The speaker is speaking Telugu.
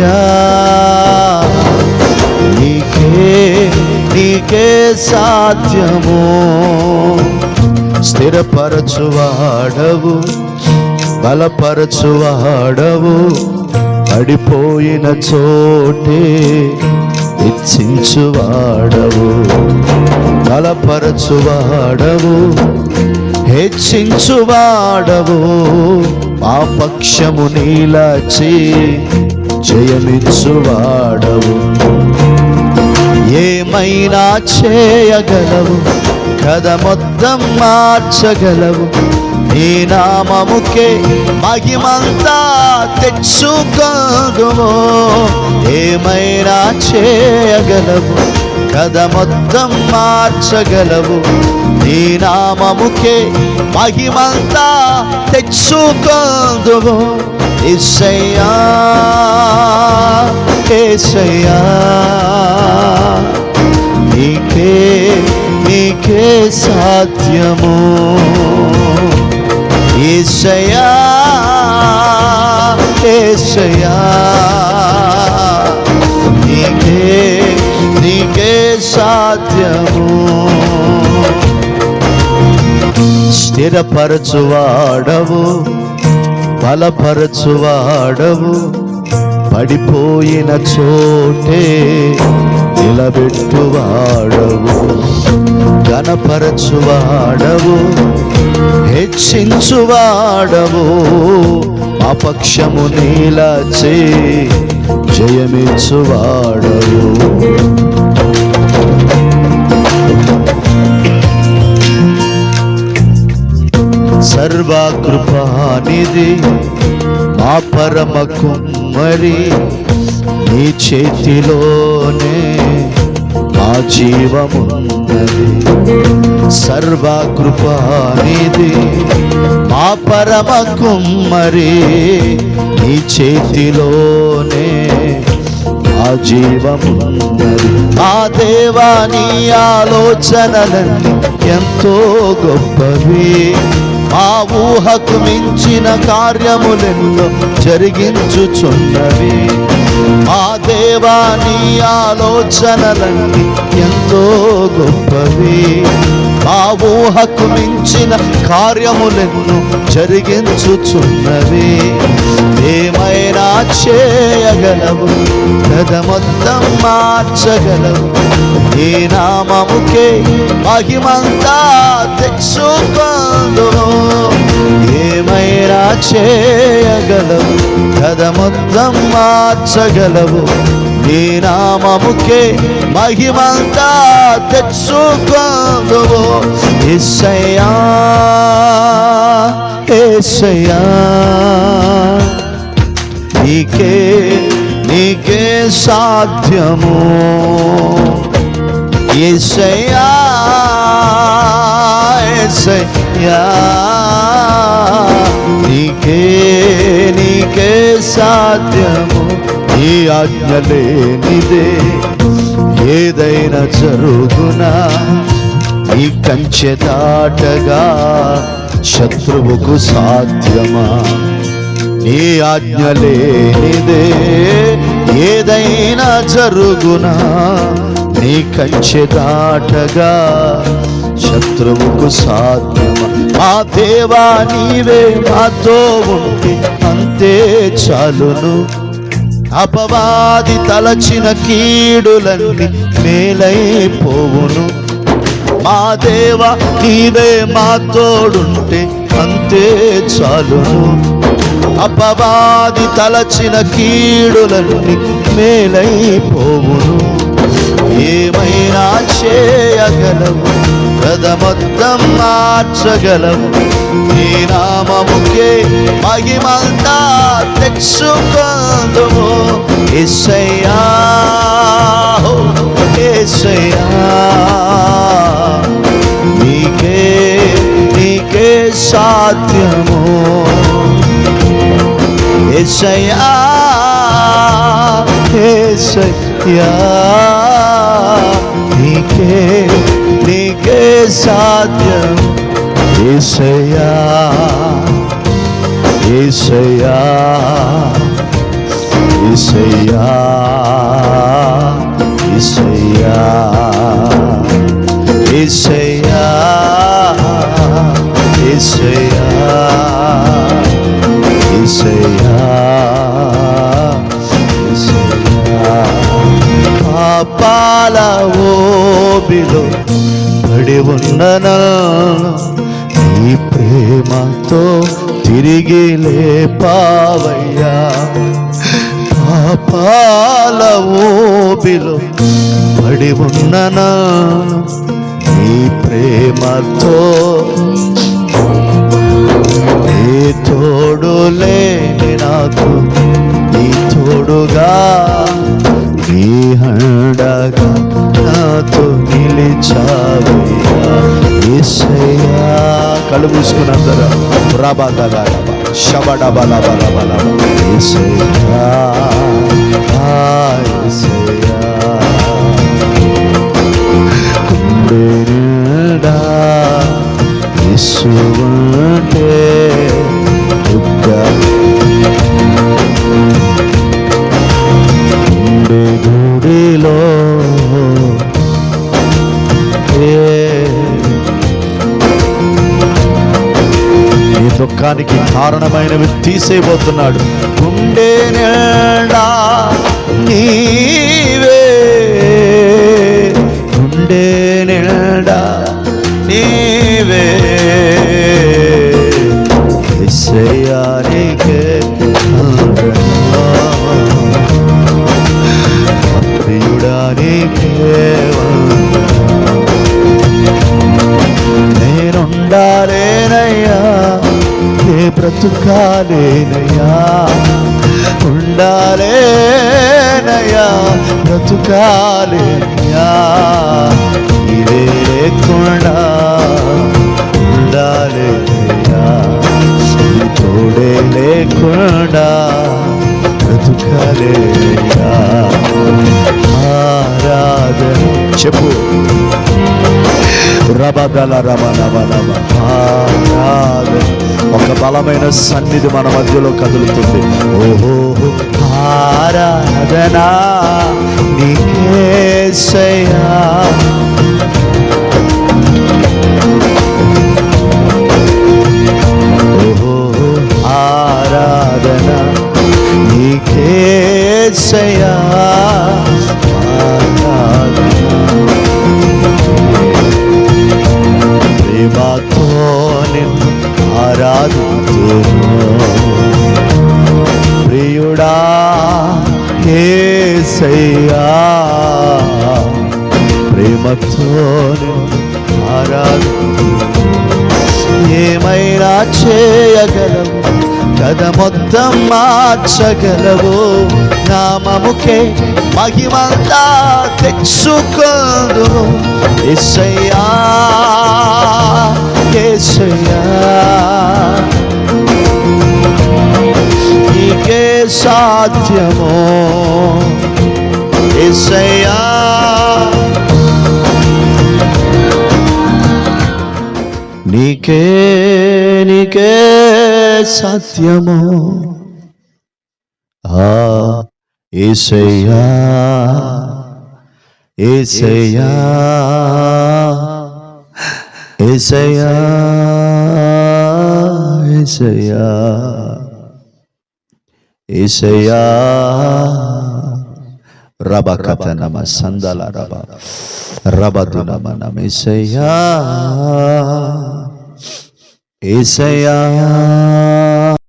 యేసయ్యా నీకే సాధ్యము. స్థిరపరచువాడవు, బలపరచువాడవు, పడిపోయిన చోటే హెచ్చించువాడవు. బలపరచువాడవు, హెచ్చించువాడవు, మా పక్షము నీలాచి జయమిచ్చువాడవు. ఏమైనా చేయగలవు, కథ మొత్తం మార్చగలవు, నీ నామముకే మహిమంతా తెచ్చుకోదుము. ఏమైనా చేయగలవు, కథ మొత్తం మార్చగలవు, నీ నామముకే మహిమంతా తెచ్చుకోదుము. యేసయ్యా యేసయ్యా నీకే సాధ్యము. యేసయ్యా యేసయ్యా నీకే సాధ్యము. స్థిరపరచువాడవు, బలపరచువాడవు, పడిపోయిన చోటే నిలబెట్టువాడవు. ఘనపరచువాడవు, హెచ్చించువాడవు, మా పక్షము నీలాచే జయమిచ్చువాడవు. సర్వకృపానిధి మా పరమ కుమ్మరి, నీ చేతిలోనే మా జీవమున్నది. సర్వకృపానిధి మా పరమ కుమ్మరి, నీ చేతిలోనే మా జీవమున్నది. మా దేవా నీ ఆలోచనలన్నీ ఎంతో గొప్పవి, మా ఊహకు మించిన కార్యములెన్నో జరిగించుచున్నవి. మా దేవా నీ ఆలోచనలన్నీ ఎంతో గొప్పవి, మా ఊహకు మించిన కార్యములెన్నో జరిగించుచున్నవి. ఏమైనా చేయగలవు, కథ మొత్తం మార్చగలవు, ఈ నామముకే మహిమంతా తెచ్చుకోదుము. ఏమైనా చేయగలవు, కథ మొత్తం మార్చగలవు, నీ నామముకే మహిమంతా తెచ్చుకోదుము. యేసయ్యా యేసయ్యా నీకే సాధ్యము. యేసయ్యా యేసయ్యా నీకే సాధ్యము. నీ ఆజ్ఞ లేనిదే ఏదైనా జరుగునా, ఈ కంచె దాటగా శత్రువుకు సాధ్యమా. నీ ఆజ్ఞ లేనిదే ఏదైనా జరుగునా, నీ కంచె దాటగా శత్రువుకు సాధ్యమా. మా దేవా నీవే మాతో ఉంటే అంతే చాలును, అపవాది తలచిన కీడులన్నీ మేలైపోవును. మా దేవా నీవే మా తోడుంటే అంతే చాలును, అపవాది తలచిన కీడులన్నీ మేలైపోవును. ఏమైనా చేయగలవు, కథ మొత్తం మార్చగలవు, నీ నామముకే మహిమంతా తెచ్చుకోదుము. యేసయ్యా యేసయ్యా నీకే సాధ్యము. యేసయ్యా యేసయ్యా నీకే సాధ్యం. యేసయ్యా యేసయ్యా యేసయ్యా యేసయ్యా యేసయ్యా యేసయ్యా యేసయ్యా యేసయ్యా పాపాల ఊబిలో పడి ఉన్ననా నీ ప్రేమతో తిరిగి లేపావయ్యా. పాపాల ఊబిలో పడి ఉన్ననా నీ ప్రేమతో నీ తోడు లేని నాకు నీ తోడుగా నీ హండగా నాతో నిలిచావయ్యా. యేసయ్యా కళ్ళు మూసుకున్నందరూ రాబాదలా షబడబలబలబల యేసయ్యా యేసయ్యా గుండె నిండా యేసువంటే గుండె గుడిలో నీ దుఃఖానికి కారణమైనవి తీసేయబోతున్నాడు. గుండె నిండా నీవే, గుండె నిండా నీవే యేసయ్యా నీకే ప్రియుడా నీకే నేనుండాలేనయ్యా నే బ్రతుకాలేనయ్యా ఉండాలేనయ్యా బ్రతుకాలేనయ్యా ఇదే లేకుండా ఉండాలేనయ్యా ఈ తోడే లేకుండా బ్రతుకాలేనయ్యా. ఆరాధన చెప్పు రబదల రమణమనమ ఆరాధన. ఒక బలమైన సన్నిధి మన మధ్యలో కదులుతుంది. ఓహో ఆరాధన నీకేసయ్యా. ఓహో ఆరాధన నీకేసయ్యా. ప్రేమతో నిన్ను ఆరాధింతును ప్రియుడా యేసయ్యా. ప్రేమతో నిన్ను ఆరాధింతును ఏమైనా చేయగలవు కథ మొత్తం మార్చగలవు. నామముకే మహిమంతా తెచ్చుకొందును యేసయ్యా యేసయ్యా. నీకే సాధ్యమో యేసయ్యా. నీకే నీకే సత్యము యేసయ్యా యేసయ్యా యేసయ్యా యేసయ్యా యేసయ్యా. రబకత నమ సందల రబ రబదు నమ నమ యేసయ్యా యేసయ్యా.